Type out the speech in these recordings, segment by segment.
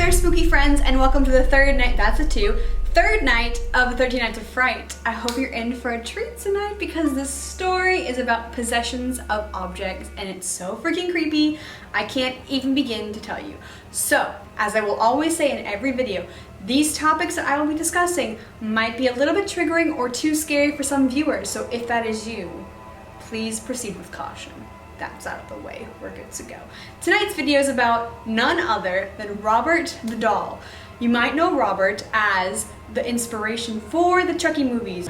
there, spooky friends, and welcome to the third night, that's a two, third night of 13 Nights of Fright. I hope you're in for a treat tonight because this story is about possessions of objects and it's so freaking creepy, I can't even begin to tell you. So, as I will always say in every video, these topics that I will be discussing might be a little bit triggering or too scary for some viewers, so if that is you, please proceed with caution. That's out of the way, we're good to go. Tonight's video is about none other than Robert the doll. You might know Robert as the inspiration for the Chucky movies.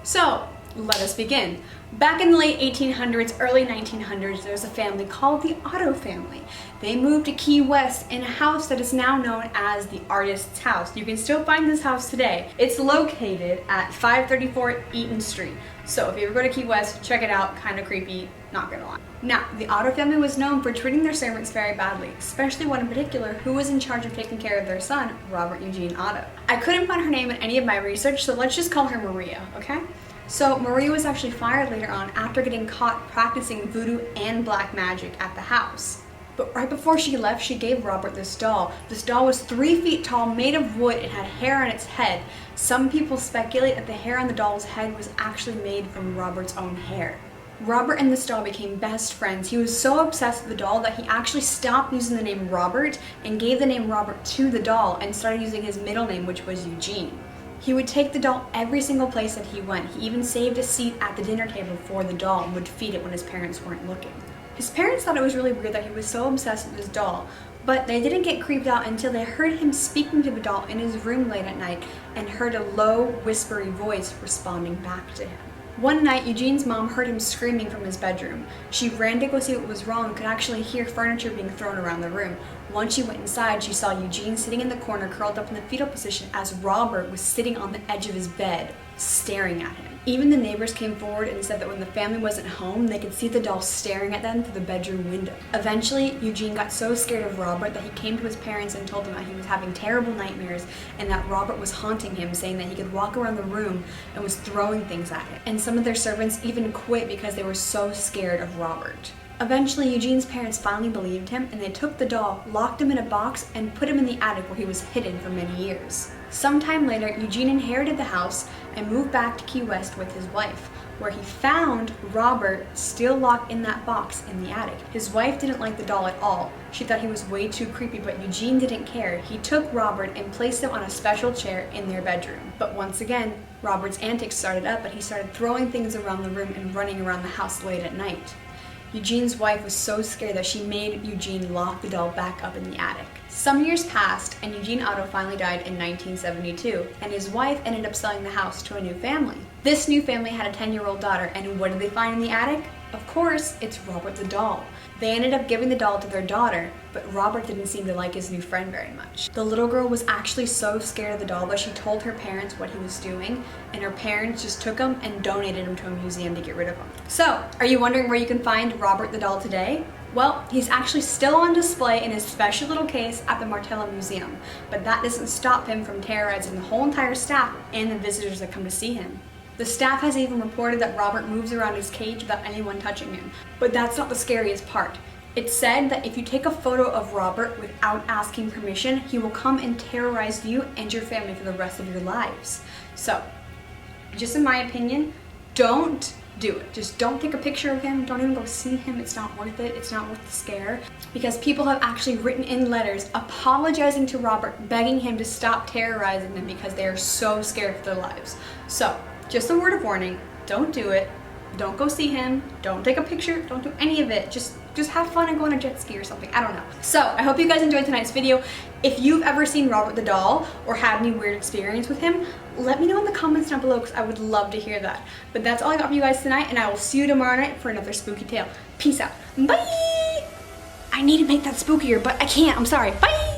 So, let us begin. Back in the late 1800s, early 1900s, there was a family called the Otto family. They moved to Key West in a house that is now known as the Artist's House. You can still find this house today. It's located at 534 Eaton Street. So if you ever go to Key West, check it out. Kind of creepy, not gonna lie. Now, the Otto family was known for treating their servants very badly, especially one in particular who was in charge of taking care of their son, Robert Eugene Otto. I couldn't find her name in any of my research, so let's just call her Maria, okay? So Maria was actually fired later on after getting caught practicing voodoo and black magic at the house. But right before she left, she gave Robert this doll. This doll was 3 feet tall, made of wood, and had hair on its head. Some people speculate that the hair on the doll's head was actually made from Robert's own hair. Robert and this doll became best friends. He was so obsessed with the doll that he actually stopped using the name Robert and gave the name Robert to the doll and started using his middle name, which was Eugene. He would take the doll every single place that he went. He even saved a seat at the dinner table for the doll and would feed it when his parents weren't looking. His parents thought it was really weird that he was so obsessed with his doll, but they didn't get creeped out until they heard him speaking to the doll in his room late at night and heard a low, whispery voice responding back to him. One night, Eugene's mom heard him screaming from his bedroom. She ran to go see what was wrong and could actually hear furniture being thrown around the room. Once she went inside, she saw Eugene sitting in the corner curled up in the fetal position as Robert was sitting on the edge of his bed, staring at him. Even the neighbors came forward and said that when the family wasn't home, they could see the doll staring at them through the bedroom window. Eventually, Eugene got so scared of Robert that he came to his parents and told them that he was having terrible nightmares and that Robert was haunting him, saying that he could walk around the room and was throwing things at him. And some of their servants even quit because they were so scared of Robert. Eventually, Eugene's parents finally believed him and they took the doll, locked him in a box, and put him in the attic where he was hidden for many years. Sometime later, Eugene inherited the house and moved back to Key West with his wife, where he found Robert still locked in that box in the attic. His wife didn't like the doll at all. She thought he was way too creepy, but Eugene didn't care. He took Robert and placed him on a special chair in their bedroom. But once again, Robert's antics started up and he started throwing things around the room and running around the house late at night. Eugene's wife was so scared that she made Eugene lock the doll back up in the attic. Some years passed and Eugene Otto finally died in 1972, and his wife ended up selling the house to a new family. This new family had a 10-year-old daughter, and what did they find in the attic? Of course, it's Robert the doll. They ended up giving the doll to their daughter, but Robert didn't seem to like his new friend very much. The little girl was actually so scared of the doll that she told her parents what he was doing, and her parents just took him and donated him to a museum to get rid of him. So, are you wondering where you can find Robert the doll today? Well, he's actually still on display in his special little case at the Martello Museum, but that doesn't stop him from terrorizing the whole entire staff and the visitors that come to see him. The staff has even reported that Robert moves around his cage without anyone touching him. But that's not the scariest part. It's said that if you take a photo of Robert without asking permission, he will come and terrorize you and your family for the rest of your lives. So, just in my opinion, don't do it. Just don't take a picture of him. Don't even go see him. It's not worth it. It's not worth the scare. Because people have actually written in letters apologizing to Robert, begging him to stop terrorizing them because they are so scared for their lives. So, just a word of warning, don't do it. Don't go see him. Don't take a picture. Don't do any of it. Just have fun and go on a jet ski or something. I don't know. So I hope you guys enjoyed tonight's video. If you've ever seen Robert the doll or had any weird experience with him, let me know in the comments down below because I would love to hear that. But that's all I got for you guys tonight, and I will see you tomorrow night for another spooky tale. Peace out. Bye! I need to make that spookier, but I can't. I'm sorry. Bye!